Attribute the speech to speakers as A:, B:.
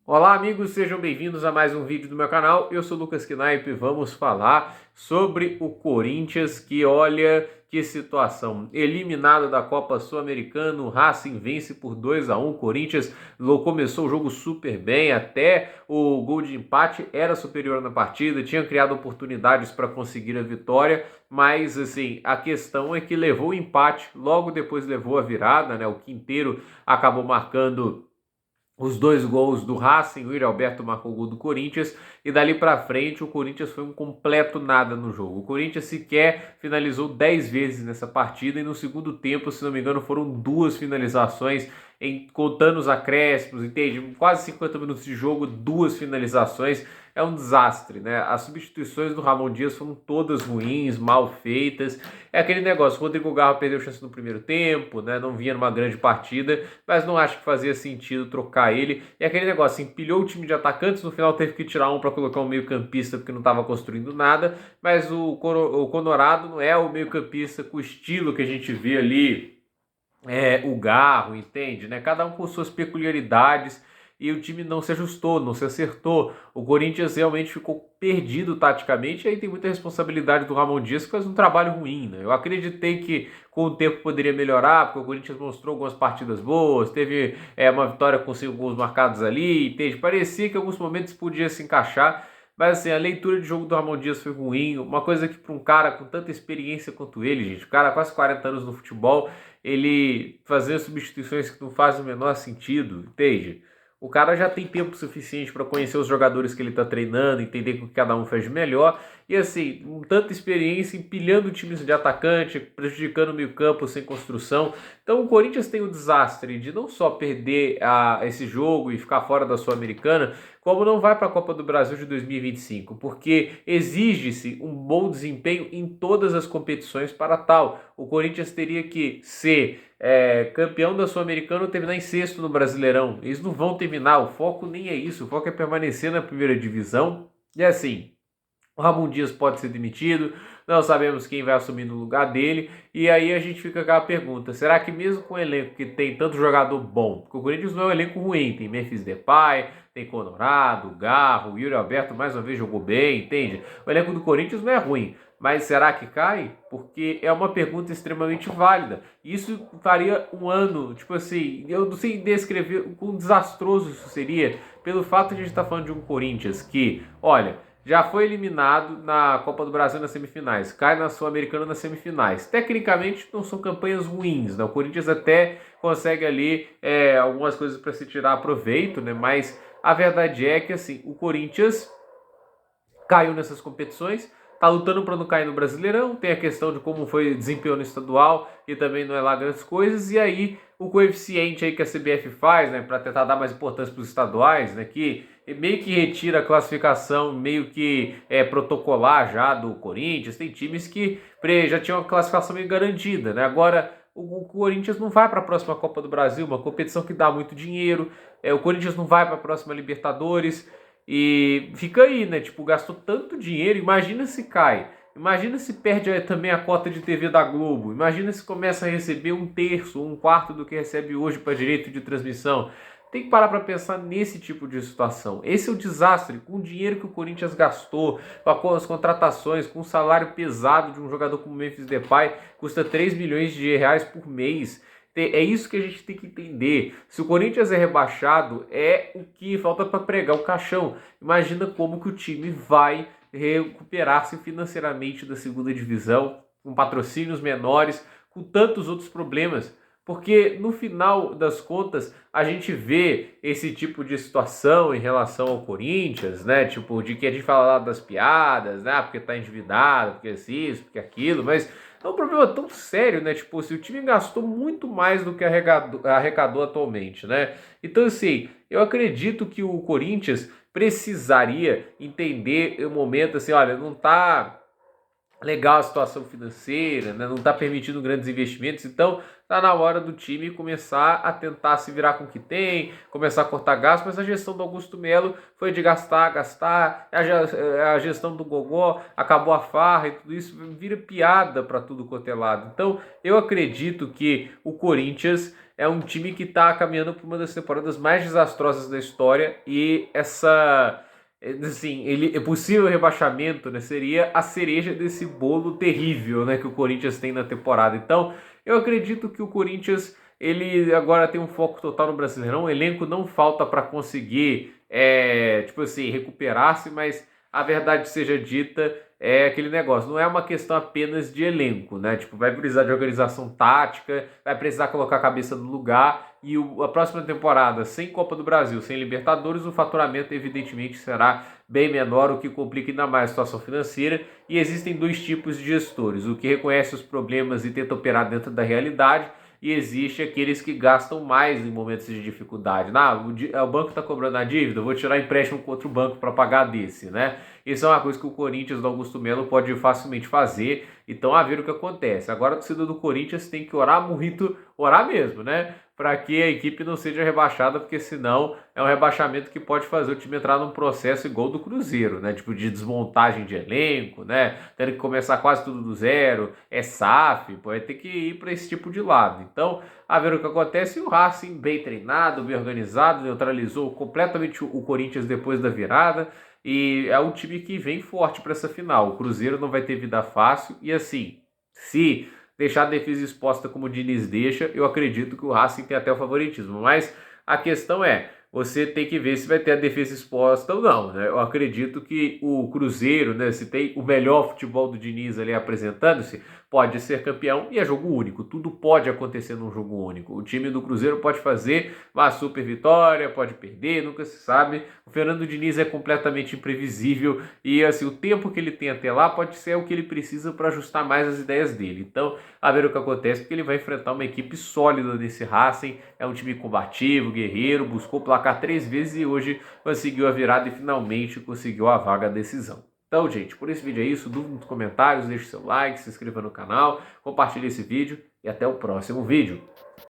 A: Olá amigos, sejam bem-vindos a mais um vídeo do meu canal. Eu sou o Lucas Knaip e vamos falar sobre o Corinthians que olha que situação. Eliminado da Copa Sul-Americana, o Racing vence por 2-1. O Corinthians começou o jogo super bem, até o gol de empate era superior na partida, tinha criado oportunidades para conseguir a vitória, mas assim, a questão é que levou o empate, logo depois levou a virada, né? O Quinteiro acabou marcando os dois gols do Racing, o Yuri Alberto marcou o gol do Corinthians, e dali para frente o Corinthians foi um completo nada no jogo. O Corinthians sequer finalizou 10 vezes nessa partida, e no segundo tempo, se não me engano, foram duas finalizações, contando os acréscimos, entende? Quase 50 minutos de jogo, duas finalizações, é um desastre, né? As substituições do Ramon Dias foram todas ruins, mal feitas, é aquele negócio, o Rodrigo Garro perdeu chance no primeiro tempo, né? Não vinha numa grande partida, mas não acho que fazia sentido trocar ele. E aquele negócio, empilhou o time de atacantes, no final teve que tirar um para colocar um meio-campista porque não estava construindo nada, mas o Conorado não é o meio-campista com o estilo que a gente vê ali, o Garro, entende, né? Cada um com suas peculiaridades e o time não se ajustou, não se acertou. O Corinthians realmente ficou perdido taticamente e aí tem muita responsabilidade do Ramon Dias que faz um trabalho ruim, né? Eu acreditei que com o tempo poderia melhorar, porque o Corinthians mostrou algumas partidas boas, teve uma vitória com 5 gols marcados ali, entende? Parecia que em alguns momentos podia se encaixar, mas assim, a leitura de jogo do Ramon Dias foi ruim, uma coisa que para um cara com tanta experiência quanto ele, gente, o cara quase 40 anos no futebol, ele fazer substituições que não fazem o menor sentido, entende? O cara já tem tempo suficiente para conhecer os jogadores que ele está treinando, entender o que cada um faz de melhor. E assim, com tanta experiência, empilhando times de atacante, prejudicando o meio-campo sem construção. Então o Corinthians tem o desastre de não só perder esse jogo e ficar fora da Sul-Americana, como não vai para a Copa do Brasil de 2025, porque exige-se um bom desempenho em todas as competições para tal. O Corinthians teria que ser campeão da Sul-Americana ou terminar em sexto no Brasileirão. Eles não vão terminar, o foco nem é isso, o foco é permanecer na primeira divisão. E assim, o Ramon Dias pode ser demitido, não sabemos quem vai assumir no lugar dele, e aí a gente fica com aquela pergunta, será que mesmo com um elenco que tem tanto jogador bom, porque o Corinthians não é um elenco ruim, tem Memphis Depay, tem Conorado, Garro, o Yuri Alberto mais uma vez jogou bem, entende? O elenco do Corinthians não é ruim, mas será que cai? Porque é uma pergunta extremamente válida. Isso faria um ano, tipo assim, eu não sei descrever o quão desastroso isso seria, pelo fato de a gente estar falando de um Corinthians que, olha, já foi eliminado na Copa do Brasil nas semifinais, cai na Sul-Americana nas semifinais. Tecnicamente não são campanhas ruins, né? O Corinthians até consegue ali algumas coisas para se tirar proveito, né? Mas a verdade é que assim, o Corinthians caiu nessas competições, tá lutando para não cair no Brasileirão, tem a questão de como foi o desempenho no estadual e também não é lá grandes coisas, e aí o coeficiente aí que a CBF faz, né, para tentar dar mais importância para os estaduais, né, que meio que retira a classificação, meio que protocolar já do Corinthians, tem times que já tinham a classificação meio garantida, né, agora o Corinthians não vai para a próxima Copa do Brasil, uma competição que dá muito dinheiro, o Corinthians não vai para a próxima Libertadores, e fica aí, né? Tipo, gastou tanto dinheiro, imagina se cai. Imagina se perde também a cota de TV da Globo. Imagina se começa a receber um terço, um quarto do que recebe hoje para direito de transmissão. Tem que parar para pensar nesse tipo de situação. Esse é o desastre, com o dinheiro que o Corinthians gastou, com as contratações, com o salário pesado de um jogador como Memphis Depay, custa 3 milhões de reais por mês. É isso que a gente tem que entender. Se o Corinthians é rebaixado, é o que falta para pregar o caixão. Imagina como que o time vai recuperar-se financeiramente da segunda divisão, com patrocínios menores, com tantos outros problemas. Porque no final das contas, a gente vê esse tipo de situação em relação ao Corinthians, né? Tipo, de que a gente fala lá das piadas, né? Porque tá endividado, porque é isso, porque é aquilo, mas é um problema tão sério, né? Tipo, se o time gastou muito mais do que arrecadou atualmente, né? Então, assim, eu acredito que o Corinthians precisaria entender o momento, assim, olha, não tá legal a situação financeira, né? Não está permitindo grandes investimentos, então está na hora do time começar a tentar se virar com o que tem, começar a cortar gastos, mas a gestão do Augusto Melo foi de gastar, a gestão do Gogó acabou a farra e tudo isso vira piada para tudo quanto é lado. Então eu acredito que o Corinthians é um time que está caminhando por uma das temporadas mais desastrosas da história e essa, assim, ele é possível rebaixamento, né, seria a cereja desse bolo terrível, né, que o Corinthians tem na temporada. Então, eu acredito que o Corinthians ele agora tem um foco total no Brasileirão. O elenco não falta para conseguir, tipo assim, recuperar-se, mas a verdade seja dita, é aquele negócio, não é uma questão apenas de elenco, né? Tipo, vai precisar de organização tática, vai precisar colocar a cabeça no lugar e a próxima temporada, sem Copa do Brasil, sem Libertadores, o faturamento evidentemente será bem menor, o que complica ainda mais a situação financeira. E existem dois tipos de gestores: o que reconhece os problemas e tenta operar dentro da realidade, e existe aqueles que gastam mais em momentos de dificuldade. O banco está cobrando a dívida, eu vou tirar empréstimo com outro banco para pagar desse, né? Isso é uma coisa que o Corinthians do Augusto Melo pode facilmente fazer. Então, a ver o que acontece. Agora, a torcida do Corinthians tem que orar muito, orar mesmo, né? Para que a equipe não seja rebaixada, porque senão é um rebaixamento que pode fazer o time entrar num processo igual do Cruzeiro, né? Tipo, de desmontagem de elenco, né? Tendo que começar quase tudo do zero, é SAF, vai ter que ir para esse tipo de lado. Então, a ver o que acontece. O Racing, bem treinado, bem organizado, neutralizou completamente o Corinthians depois da virada. E é um time que vem forte para essa final. O Cruzeiro não vai ter vida fácil. E assim, se deixar a defesa exposta como o Diniz deixa, eu acredito que o Racing tem até o favoritismo. Mas a questão é, você tem que ver se vai ter a defesa exposta ou não, né? Eu acredito que o Cruzeiro, né, se tem o melhor futebol do Diniz ali apresentando-se, pode ser campeão e é jogo único. Tudo pode acontecer num jogo único. O time do Cruzeiro pode fazer uma super vitória, pode perder, nunca se sabe. O Fernando Diniz é completamente imprevisível e assim, o tempo que ele tem até lá pode ser o que ele precisa para ajustar mais as ideias dele. Então, a ver o que acontece, porque ele vai enfrentar uma equipe sólida desse Racing. É um time combativo, guerreiro, buscou placar 3 vezes e hoje conseguiu a virada e finalmente conseguiu a vaga da decisão. Então, gente, por esse vídeo é isso. Dúvida nos comentários, deixe seu like, se inscreva no canal, compartilhe esse vídeo e até o próximo vídeo.